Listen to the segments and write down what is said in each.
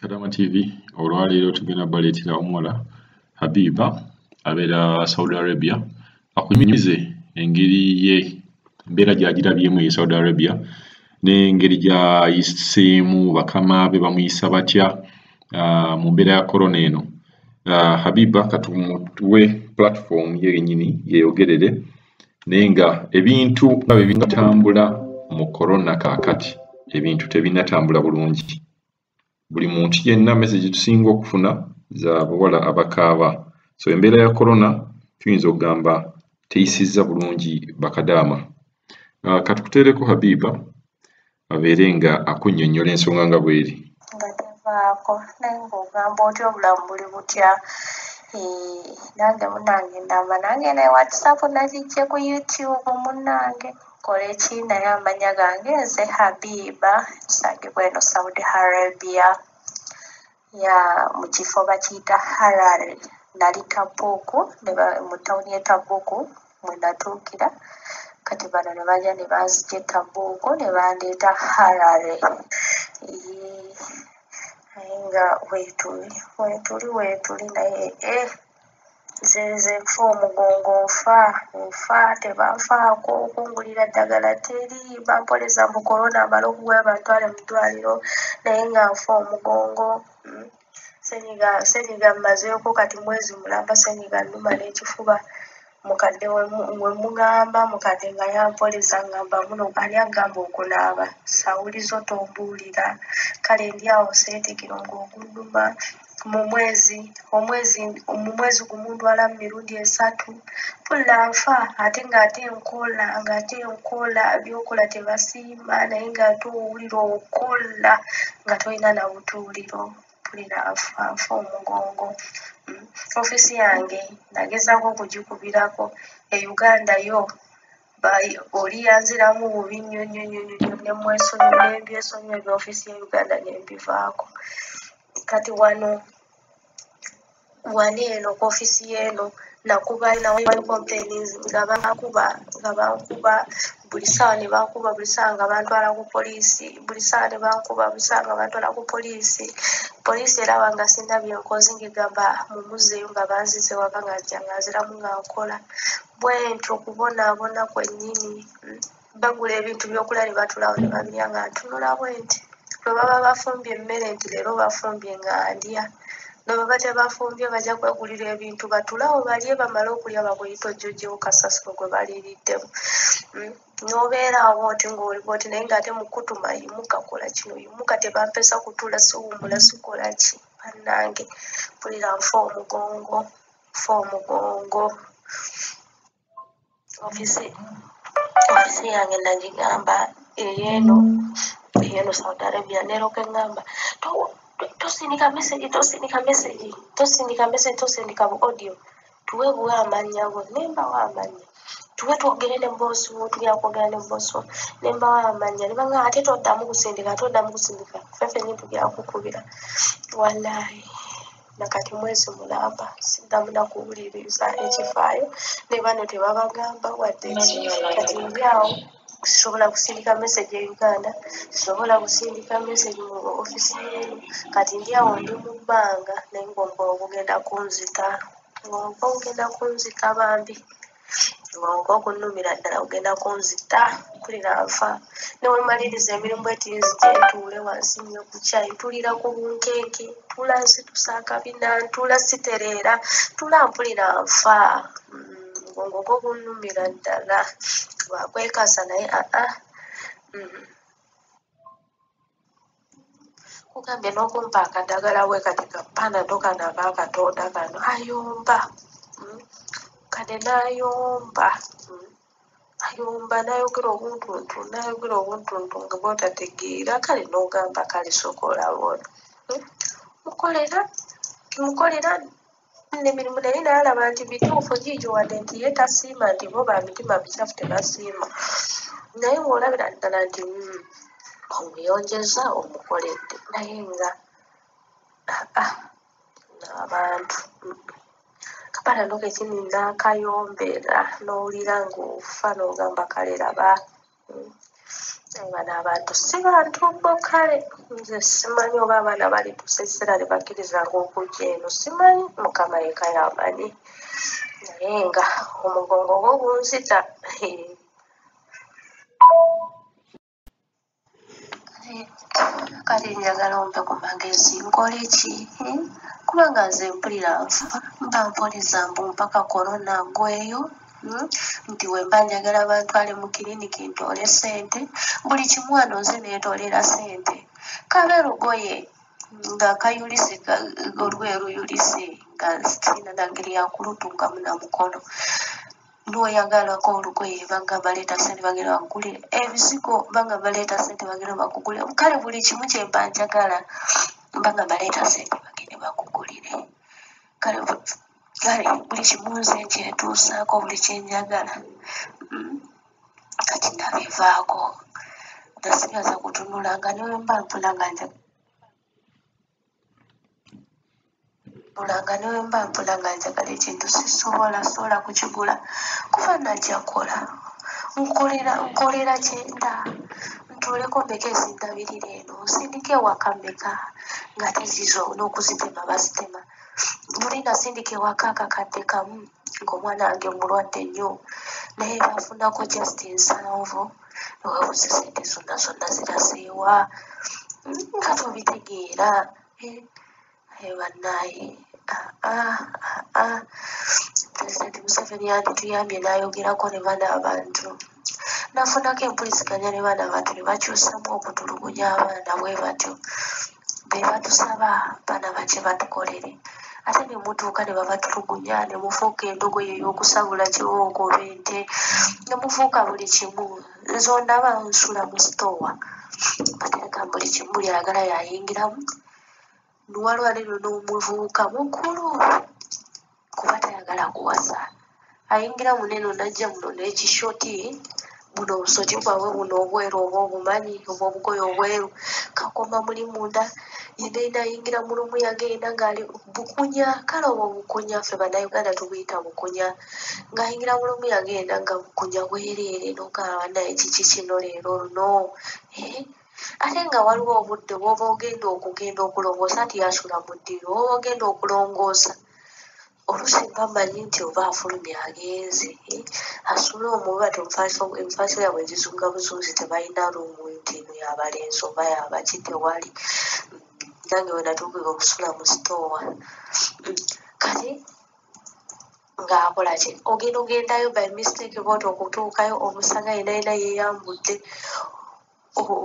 Kadama TV olwaleero tugenda baleetera omuwala Habiba abeera Saudi Arabia akunyumize engeri ye embeera gy'agirabyemu e Saudi Arabia n'engeri gy'ayiseemu bakama be bamuyisa batya mu mbeera ya corona eno. Habiba katumuwe platform ye yennyini yeeyogerere naye nga ebintu nga bwe binatambula mu corona kaakati ebintu tebinatambula bulungi. Buli muntu yenna message tusinga okufuna za bawala abakaaba. So embeera ya corona tuyinza okugamba teyisizza bulungi bakadaama. Katukuteereko Habiba abeere nga akunnyonnyola ensonga nga bw'eri. Nga tevaako naye ng'ogamba otya obulamu buli butya? Nange munnange ndamba nange ne WhatsApp nagiggye ku YouTube munnange kola eki naye amanya gange nze Habiba nsangibwa eno Saudi Arabia ya mu kifo bakiyita Harare nali Tabuuku mu tawuni y'e Tabuuku mwe natuukira kati bano ne bajja ne banzigya e Tabuuku ne bandeeta Harare naye nga weetuli naye nze nfa omugongo nfa tebanfaako okungulira ddagala teri bampoleza mu corona amala okuwa bantwale mu ddwaliro naye nga nfa omugongo. Senyiga mmazeeko kati mwezi mulamba senyiga nnuma n'ekifuba mukadde we mugamba mukadde nga yampoleza ngamba muno ani agamba okunaaba sawulizo tombuulira kale ndi awo seetikiro ng'ogunnuma mu mwezi gumu ndwalamu mirundi 3 mpulira nfa ate nkola byokola tebasiima naye ng'ate owulira okola nga tolina na butuuliro mpulira nfa omugongo. Ofiisi yange nagezaako okugikubirako e Uganda yo oli yanziramu bubi nnyo nembyesonyiwa ebya ofiisi ya Uganda nembivaako kati wano eno ku ofiisi y'eno nakuba complaints nga bankuba buli ssaawa ne bankuba buli ssaawa nga bantwala ku poliisi poliisi eraba nga sina byenkoze ng'egamba mumuzeeyo nga banzize waka nga nziramu nga nkola bwentyo okubonaabona kwennyini bagula ebintu byokulya ne batulawo ne babirya nga ntunula bwenti lwe baba bafumbye emmere nti leero bafumbye nga ndya ne baba tebafumbye bajja kwegulira ebintu batulawo balye bamale okulya bakuyita ojjogyewo kasasiro gwe baliriddemu n'obeera awo oti ng'oli bwoti naye ng'ate mu kkutuma yimuka kola kino yimuka tebampesa kutula siwummula sikola ki bannange mpulira nfa omugongo. Ofiisi yange nagigamba ey'eno Saudi Arabia neeroka eŋŋamba tosindika tosindika bu audio tuwe buwe amannya go nembawo amanya tuwe twogere ne boosi wo tulya kwogera ne boosi wo nembawo amanya ne banga ate toddamu kusindika ffenni tubyakukubira wallahi nakati mwezi mulamba siddamu nakuwuliriza ekifaayo ne bano tebabagamba wadde ki kati ndyawo sisobola kusindika message e Uganda sisobola kusindika message mu ofiisi y'eno kati ndyawo ndi mu bbanga naye ngomba okugenda kunzita bambi ngomba okunnumira ddala kugenda kunzita mpulira nfa newemaliriza emirimu etinzije ntuule wansi nnyo ku kyayi ntulira ku bunkenke ntula nsitusa akabina ntula sitereera ntula mpulira nfa ngongo gunnumira ddala wakwekasa naye kugambye n'okumpa akadagala we kati kapanado kano akakatonda kano ayomba kade n'ayomba nayogera obuntuntu nga bwotategeera kale n'ogamba kale sokola bona mukolera n'emirimu naye naalaba nti bituufu giijo wadde nti ye tasiima nti bo ba mitima micafu tebasiima naye ng'olabira ddala nti omuyonjeza omukoledde naye nga n'abantu kapalano kekini naakayombera n'owulira ng'ofa n'ogamba kale raba bano abantu si bantu bo kale nze simanyi oba abaana bali tusesera ne bakkirizanga okujja eno simanyi mukama yeka yamanyi naye nga omugongo gwo gunzita kale njagala ompe ku magezi nkole ki kubanga nze mpulira nfa mba mpuliriza mbu mpaka korona gweyo nti wemba njagala bantwale mu kiriniki ntoole ssente buli kimu wano nze neetolera ssente kabe lugoye nga kayulisi olweruyulisi nga sirina nangeri yakulutungamu na mukono n'oyagalako olugoye banga baleeta ssente bagenda bakugulire ebizigo banga baleeta ssente bagenda bakugulire kale buli kimu kyemba njagala banga baleeta ssente bagende bakugulire kale buli kimu nze kyetuusaako buli kyenjagala kati nabivaako nasigaza kutunulanga newe mba mpulanga njagala ekintu sisobola kukigula kuba najja kola nkolera kyenda ntoleko mmeka ezindabirira eno nsindika ewaka mmeka nga tezizo n'okuzitema bazitema buli nasindika ewaka akakadde kamu ng'omwana wange mulwadde nnyo naye bafunako just 7 owebuze sente zonna ziraseewa nga tobitegeera bannaaye pulezidenti Museveni yandituyambye n'ayogerako ne bana abantu nafunako empuliziganya ne bana abantu ne bakyusamu okutulugunya abaana bwe batyo be batusaba bana bake batukolere ate ne mutuuka ne babatulugunya ne mufuuka endogoyi ey'okusabula kiwongo bente ne mufuuka buli kimu nzondaba nsula mu sitoowa batereka buli kimu buli ayagala yayingiramu nuwalwaliro n'omuvubuka mukulu kuba tayagala kuwasa ayingira muneno najja muno n'ekishoti buno obusoti bwabwe buno obweru oba obumanyi oba obugoye obweru kakoma muli munda yenayina ayingira mu lumu yagenda ngaali bukunya kale obwo bukunya ffe bannayuganda tubuyita bukunya ng'ayingira mu lumu yagenda nga bukunya bwereere nogamba naye kiki kino leero luno ate nga waliwo obudde bwoba ogenda okulongoosa nti yasula mu ddiro oba ogenda okulongoosa oluusi mba mmanyi nti oba afulumya agenze asula omuba enfaaso yabwe ezizunga buzunzi tebalina lumu nti eno yabalenzi oba yabaki tewali nange we natuukira okusula mu sitoowa kati ng'akola ki ogendayo by mistake booti okutuukayo omusanga yenayina yeeyambudde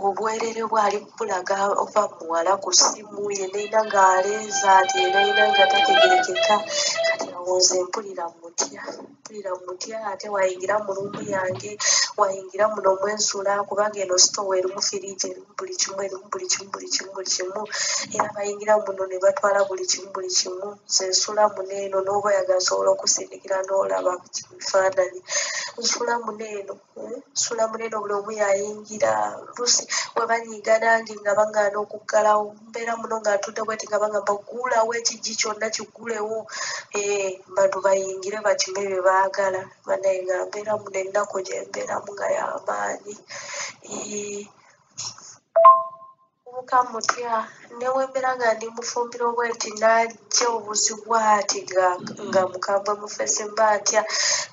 obwerere bwali bulaga oba muwala ku ssimu yenayina ng'aleeza ati yenayina nga tategerekeka kati awooza mpulira mutya ate wayingira mu lumu yange wayingira muno mwensula kubanga eno sitoowa erimu firiigi erimu buli kimu era bayingira muno ne batwala buli kimu zensula muneeno n'oba oyagala sobola okusindikira n'olaba kifaananyi nsula muneeno buli omu yayingira lusi we banyiiga nange nga baŋŋaana okuggalawo mbeera muno nga ntudde bweti nga bagamba guulawo ekijji kyonna kigulewo bantu bayingire bakime bye baagala banaye nga mbeera muno ennaku gye mbeeramu nga y'amaanyi buka mutya newembeera nga ndi mufumbiro bweti najja obuzibu ati nga mukambwe mufesi mba ntya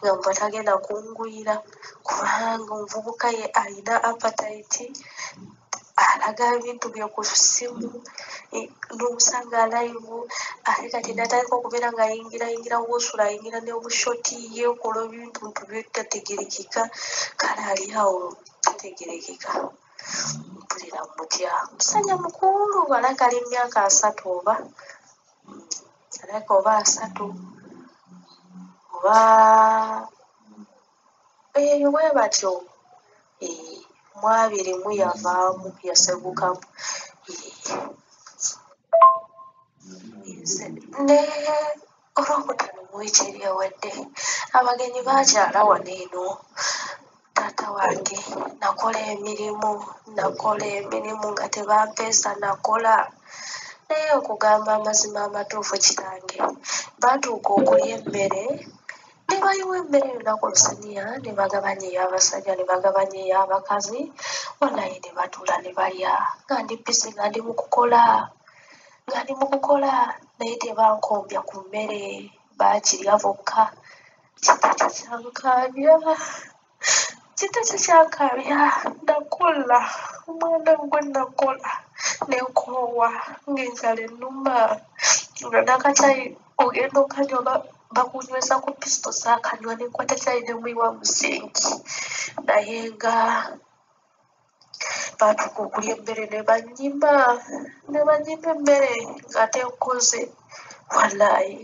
nga mba tagenda kungwira kubanga omuvubuka ye alina apatayiti alaga ebintu bye ku ssimu n'omusanga live ate kati natandika okubeera nga ayingira wosula ayingira ne bushoti yeekola ebintu byetategerekeka kale ali awo tategerekeka mpulira mutya musajja mukulu alaka ali myaka 3 oba alaka oba 3 oba bwe batyo 20 yavaamu yasegukamu ne olwokutaano mu wiiki eri ewedde abagenyi bakyala wano eno taata wange nakola emirimu nga tebampeesa nakola naye okugamba amazima amatuufu kitange baatuuka okulya emmere ne bayiwa emmere yonna ku lusaniya ne bagabanya ey'abasajja ne bagabanya ey'abakazi wallahi ne batuula ne balya nga ndi bisi nga ndi mu kukola naye tebankombya ku mmere baakirya bokka kitakyo kyankaabya nakola omwana gwe nakola nenkoowa ng'enjala ennuma nga nakacyayi ogenda okanywa bakunywesa ku pisito saakanywa nenkwata cyayi nemuyiwa mu sinki naye nga baatuka okulya emmere ne bannyima emmere nga tenkoze wallahi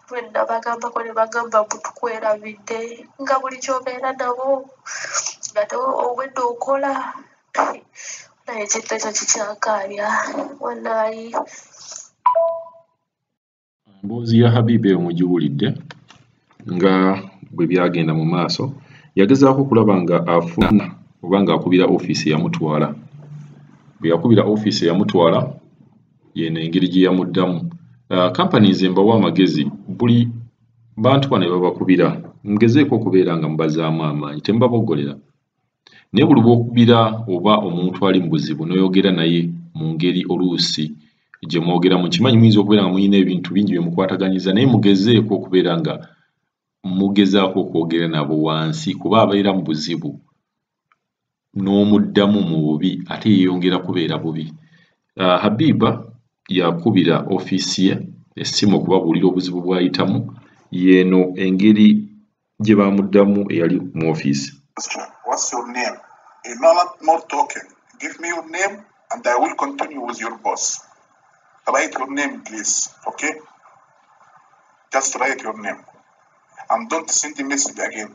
lwenna bagambako ne bagamba butukwerabidde nga buli kyobeera nabo nga obwedde okola naye ekitekyo kikyankaabya wallahi. Emboozi ya Habiba eyo mugiwulidde nga bwe byagenda mu maaso. Yagezaako okulaba nga afuna oba ng'akubira ofiisi eyamutwala. Bwe yakubira ofiisi eyamutwala yeno engeri gye yamuddamu. Companies mbawa amagezi, buli bantu bano babakubira mugezeeko okubeera nga mubazaamu amaanyi, temubaboggolera. Naye buli bw'okubira oba omuntu ali mu buzibu n'oyogera naye mu ngeri oluusi gye mwogeramu, nkimanyi muyinza okubeera nga muyina ebintu bingi bye mukwataganyiza, naye mugezeeko okubeera nga mugezaako okwogera nabo wansi kuba abeera mu buzibu n'omuddamu mu bubi ate yeeyongera kubeera bubi. Habiba yakubira ofiisi ye essimu okubabuulira obuzibu bw'ayitamu, yeeno engeri gye baamuddamu eyali mu ofiisi. What's your name? Not more talking. Give me your name and I will continue with your boss. Write your name, please. Okay? Just write your name. And don't send the message again.